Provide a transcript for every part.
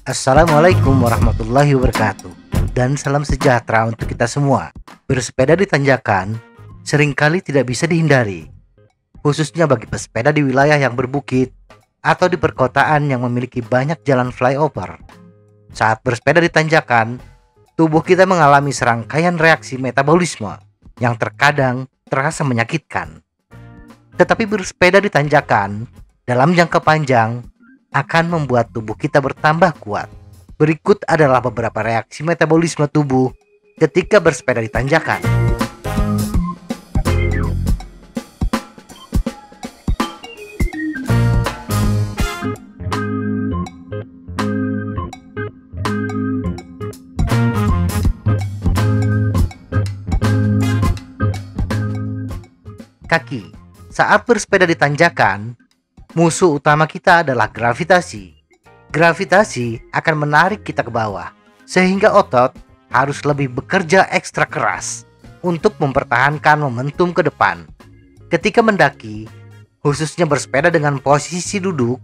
Assalamualaikum warahmatullahi wabarakatuh, dan salam sejahtera untuk kita semua. Bersepeda di tanjakan seringkali tidak bisa dihindari, khususnya bagi pesepeda di wilayah yang berbukit atau di perkotaan yang memiliki banyak jalan flyover. Saat bersepeda di tanjakan, tubuh kita mengalami serangkaian reaksi metabolisme yang terkadang terasa menyakitkan. Tetapi bersepeda di tanjakan dalam jangka panjang akan membuat tubuh kita bertambah kuat. Berikut adalah beberapa reaksi metabolisme tubuh ketika bersepeda di tanjakan. Kaki. Saat bersepeda di tanjakan, musuh utama kita adalah gravitasi. Gravitasi akan menarik kita ke bawah, sehingga otot harus lebih bekerja ekstra keras untuk mempertahankan momentum ke depan. Ketika mendaki, khususnya bersepeda dengan posisi duduk,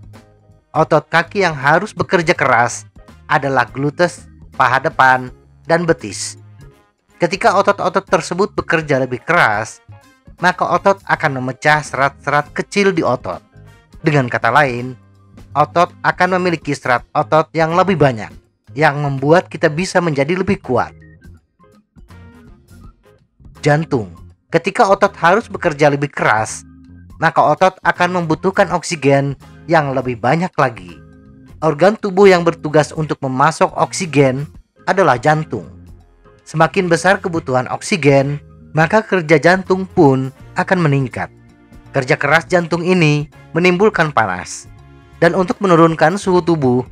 otot kaki yang harus bekerja keras adalah gluteus, paha depan, dan betis. Ketika otot-otot tersebut bekerja lebih keras, maka otot akan memecah serat-serat kecil di otot. Dengan kata lain, otot akan memiliki serat otot yang lebih banyak, yang membuat kita bisa menjadi lebih kuat. Jantung. Ketika otot harus bekerja lebih keras, maka otot akan membutuhkan oksigen yang lebih banyak lagi. Organ tubuh yang bertugas untuk memasok oksigen adalah jantung. Semakin besar kebutuhan oksigen, maka kerja jantung pun akan meningkat. Kerja keras jantung ini menimbulkan panas, dan untuk menurunkan suhu tubuh,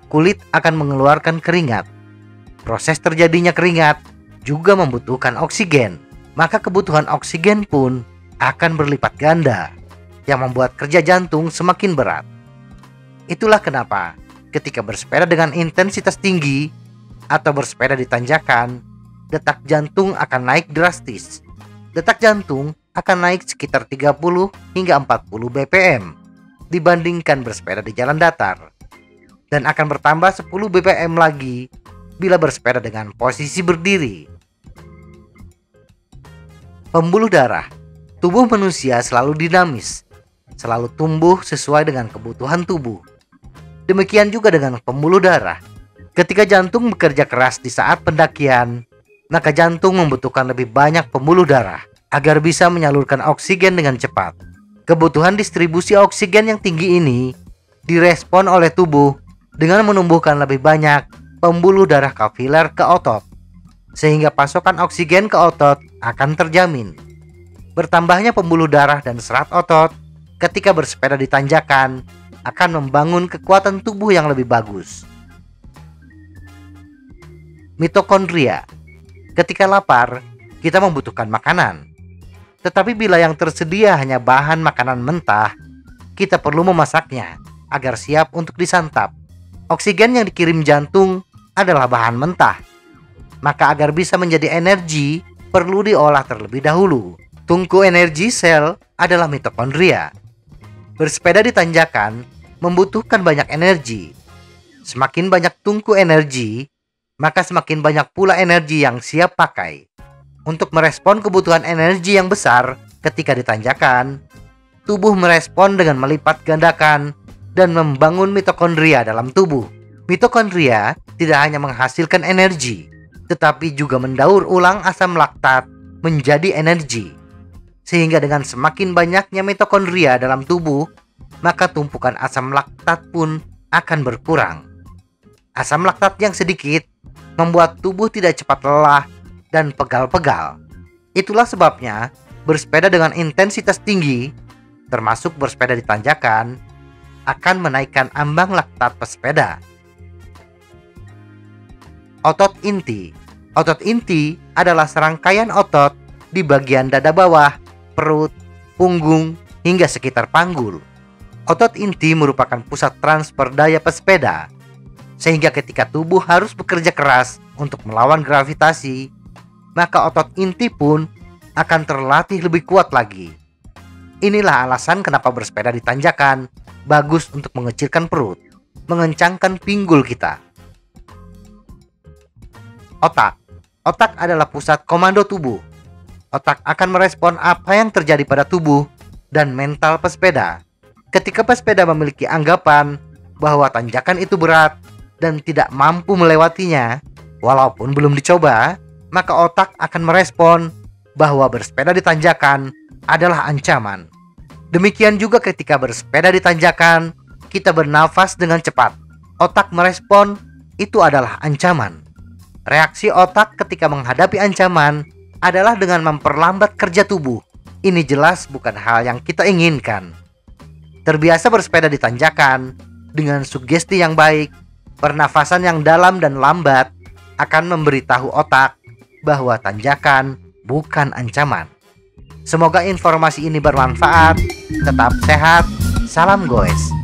kulit akan mengeluarkan keringat. Proses terjadinya keringat juga membutuhkan oksigen, maka kebutuhan oksigen pun akan berlipat ganda, yang membuat kerja jantung semakin berat. Itulah kenapa ketika bersepeda dengan intensitas tinggi atau bersepeda di tanjakan, detak jantung akan naik drastis. Detak jantung akan naik sekitar 30 hingga 40 bpm dibandingkan bersepeda di jalan datar, dan akan bertambah 10 bpm lagi bila bersepeda dengan posisi berdiri. Pembuluh darah. Tubuh manusia selalu dinamis, selalu tumbuh sesuai dengan kebutuhan tubuh. Demikian juga dengan pembuluh darah. Ketika jantung bekerja keras di saat pendakian, maka jantung membutuhkan lebih banyak pembuluh darah agar bisa menyalurkan oksigen dengan cepat. Kebutuhan distribusi oksigen yang tinggi ini direspon oleh tubuh dengan menumbuhkan lebih banyak pembuluh darah kapiler ke otot, sehingga pasokan oksigen ke otot akan terjamin. Bertambahnya pembuluh darah dan serat otot ketika bersepeda di tanjakan akan membangun kekuatan tubuh yang lebih bagus. Mitokondria. Ketika lapar, kita membutuhkan makanan. Tetapi bila yang tersedia hanya bahan makanan mentah, kita perlu memasaknya agar siap untuk disantap. Oksigen yang dikirim jantung adalah bahan mentah, maka agar bisa menjadi energi, perlu diolah terlebih dahulu. Tungku energi sel adalah mitokondria. Bersepeda di tanjakan membutuhkan banyak energi. Semakin banyak tungku energi, maka semakin banyak pula energi yang siap pakai. Untuk merespon kebutuhan energi yang besar ketika ditanjakan, tubuh merespon dengan melipat gandakan dan membangun mitokondria dalam tubuh. Mitokondria tidak hanya menghasilkan energi, tetapi juga mendaur ulang asam laktat menjadi energi. Sehingga dengan semakin banyaknya mitokondria dalam tubuh, maka tumpukan asam laktat pun akan berkurang. Asam laktat yang sedikit membuat tubuh tidak cepat lelah dan pegal-pegal. Itulah sebabnya bersepeda dengan intensitas tinggi, termasuk bersepeda di tanjakan, akan menaikkan ambang laktat pesepeda. Otot inti. Otot inti adalah serangkaian otot di bagian dada bawah, perut, punggung, hingga sekitar panggul. Otot inti merupakan pusat transfer daya pesepeda, sehingga ketika tubuh harus bekerja keras untuk melawan gravitasi, maka otot inti pun akan terlatih lebih kuat lagi. Inilah alasan kenapa bersepeda di tanjakan bagus untuk mengecilkan perut, mengencangkan pinggul kita. Otak. Otak adalah pusat komando tubuh. Otak akan merespon apa yang terjadi pada tubuh dan mental pesepeda. Ketika pesepeda memiliki anggapan bahwa tanjakan itu berat dan tidak mampu melewatinya, walaupun belum dicoba, maka otak akan merespon bahwa bersepeda di tanjakan adalah ancaman. Demikian juga ketika bersepeda di tanjakan, kita bernafas dengan cepat. Otak merespon itu adalah ancaman. Reaksi otak ketika menghadapi ancaman adalah dengan memperlambat kerja tubuh. Ini jelas bukan hal yang kita inginkan. Terbiasa bersepeda di tanjakan dengan sugesti yang baik, pernafasan yang dalam dan lambat akan memberitahu otak bahwa tanjakan bukan ancaman. Semoga informasi ini bermanfaat. Tetap sehat. Salam goes.